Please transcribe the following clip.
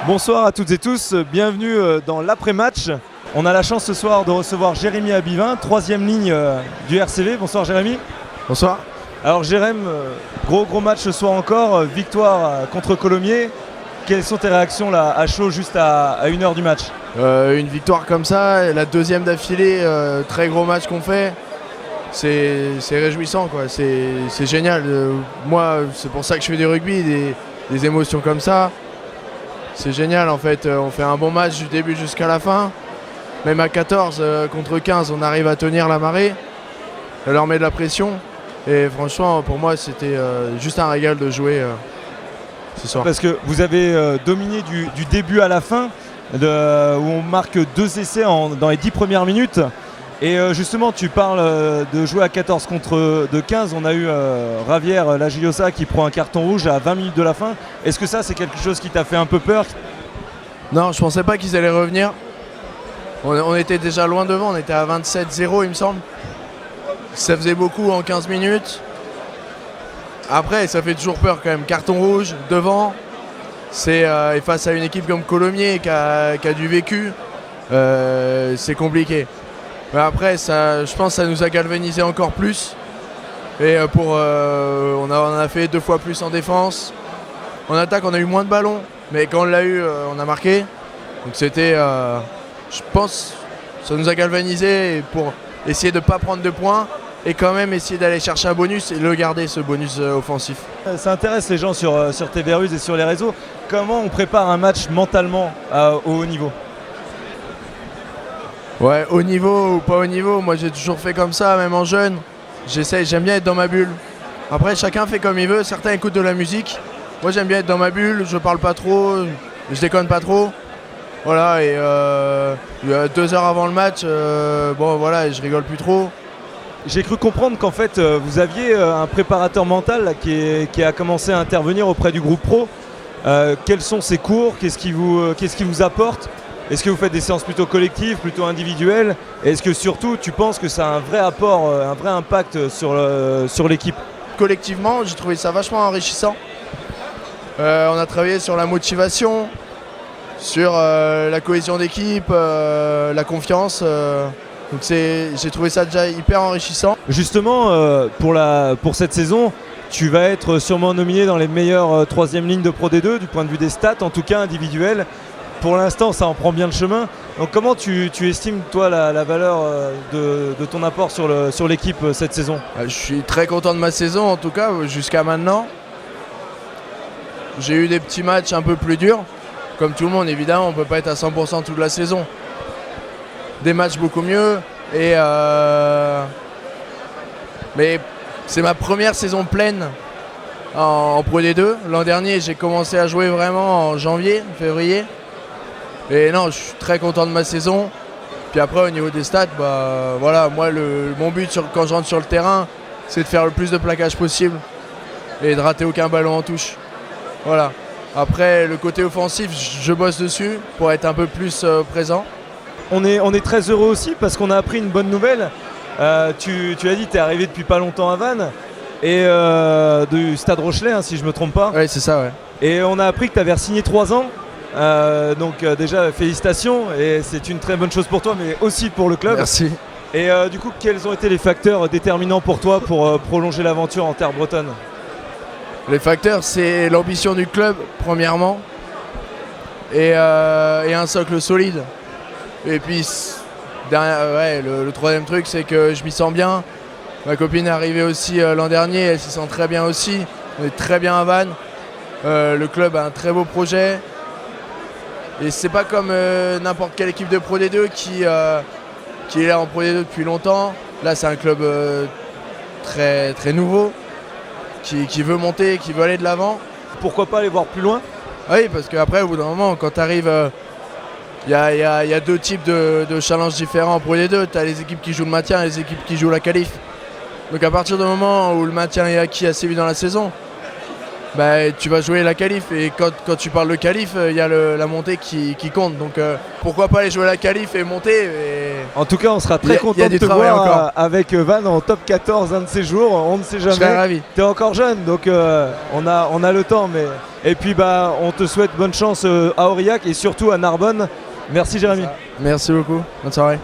Bonsoir à toutes et tous, bienvenue dans l'après-match. On a la chance ce soir de recevoir Jérémy Abivin, troisième ligne du RCV. Bonsoir Jérémy. Bonsoir. Alors Jérémy, gros match ce soir encore, victoire contre Colomiers. Quelles sont tes réactions là à chaud juste à 1h du match? Une victoire comme ça, la deuxième d'affilée, très gros match qu'on fait. C'est réjouissant quoi, c'est génial. Moi c'est pour ça que je fais du rugby, des émotions comme ça. C'est génial en fait, on fait un bon match du début jusqu'à la fin. Même à 14 contre 15 on arrive à tenir la marée. Ça leur met de la pression. Et franchement pour moi c'était juste un régal de jouer ce soir. Parce que vous avez dominé du début à la fin, où on marque 2 essais dans les 10 premières minutes. Et justement, tu parles de jouer à 14 contre 15. On a eu Javier Lagiosa qui prend un carton rouge à 20 minutes de la fin. Est-ce que ça, c'est quelque chose qui t'a fait un peu peur? Non, je pensais pas qu'ils allaient revenir. On était déjà loin devant, on était à 27-0 il me semble. Ça faisait beaucoup en 15 minutes. Après, ça fait toujours peur quand même. Carton rouge, devant. Et face à une équipe comme Colomiers qui a du vécu, c'est compliqué. Mais après, je pense que ça nous a galvanisé encore plus. Et on a fait 2 fois plus en défense. En attaque, on a eu moins de ballons. Mais quand on l'a eu, on a marqué. Donc c'était, je pense, ça nous a galvanisé pour essayer de ne pas prendre de points. Et quand même essayer d'aller chercher un bonus et le garder, ce bonus offensif. Ça intéresse les gens sur TV Ruse et sur les réseaux. Comment on prépare un match mentalement au haut niveau? Ouais, haut niveau ou pas haut niveau, moi j'ai toujours fait comme ça, même en jeune. J'aime bien être dans ma bulle. Après chacun fait comme il veut, certains écoutent de la musique. Moi j'aime bien être dans ma bulle, je parle pas trop, je déconne pas trop. Voilà, et 2 heures avant le match, bon voilà, je rigole plus trop. J'ai cru comprendre qu'en fait vous aviez un préparateur mental là, qui a commencé à intervenir auprès du groupe pro. Quels sont ses cours? Qu'est-ce qui vous apporte? Est-ce que vous faites des séances plutôt collectives, plutôt individuelles? Et est-ce que surtout tu penses que ça a un vrai apport, un vrai impact sur l'équipe? Collectivement, j'ai trouvé ça vachement enrichissant. On a travaillé sur la motivation, sur la cohésion d'équipe, la confiance. Donc j'ai trouvé ça déjà hyper enrichissant. Justement, pour cette saison, tu vas être sûrement nominé dans les meilleures troisième lignes de Pro D2, du point de vue des stats, en tout cas individuelles. Pour l'instant, ça en prend bien le chemin. Donc comment tu estimes, toi, la valeur de ton apport sur l'équipe cette saison? Je suis très content de ma saison, en tout cas, jusqu'à maintenant. J'ai eu des petits matchs un peu plus durs. Comme tout le monde, évidemment, on ne peut pas être à 100% toute la saison. Des matchs beaucoup mieux. Mais c'est ma première saison pleine en Pro D2. L'an dernier, j'ai commencé à jouer vraiment en janvier, février. Et non, je suis très content de ma saison. Puis après, au niveau des stats, voilà, moi, mon but quand je rentre sur le terrain, c'est de faire le plus de plaquages possible et de rater aucun ballon en touche. Voilà. Après, le côté offensif, je bosse dessus pour être un peu plus présent. On est très heureux aussi parce qu'on a appris une bonne nouvelle. Tu as dit que tu es arrivé depuis pas longtemps à Vannes et du Stade Rochelet, hein, si je me trompe pas. Oui, c'est ça, ouais. Et on a appris que tu avais signé 3 ans. Donc déjà félicitations, et c'est une très bonne chose pour toi mais aussi pour le club. Merci. Et du coup, quels ont été les facteurs déterminants pour toi pour prolonger l'aventure en terre bretonne? Les facteurs, c'est l'ambition du club premièrement et un socle solide. Et puis le troisième truc, c'est que je m'y sens bien. Ma copine est arrivée aussi l'an dernier, elle s'y sent très bien aussi. On est très bien à Vannes. Le club a un très beau projet. Et c'est pas comme n'importe quelle équipe de Pro D2 qui est là en Pro D2 depuis longtemps. Là, c'est un club très, très nouveau, qui veut monter, qui veut aller de l'avant. Pourquoi pas aller voir plus loin? Oui, parce qu'après, au bout d'un moment, quand tu arrives, il y a 2 types de challenges différents en Pro D2. Tu as les équipes qui jouent le maintien et les équipes qui jouent la qualif. Donc à partir du moment où le maintien est acquis assez vite dans la saison, bah, tu vas jouer la qualif. Et quand tu parles de qualif, il y a la montée qui compte. Donc pourquoi pas aller jouer la qualif et monter En tout cas, on sera Il y très a content de du te travail voir encore. avec Van en top 14 un de ces jours. On ne sait Je serais jamais. ravi. Tu es encore jeune, donc on a le temps. Et puis, bah, on te souhaite bonne chance à Aurillac et surtout à Narbonne. Merci, Jérémy. Merci beaucoup. Bonne soirée.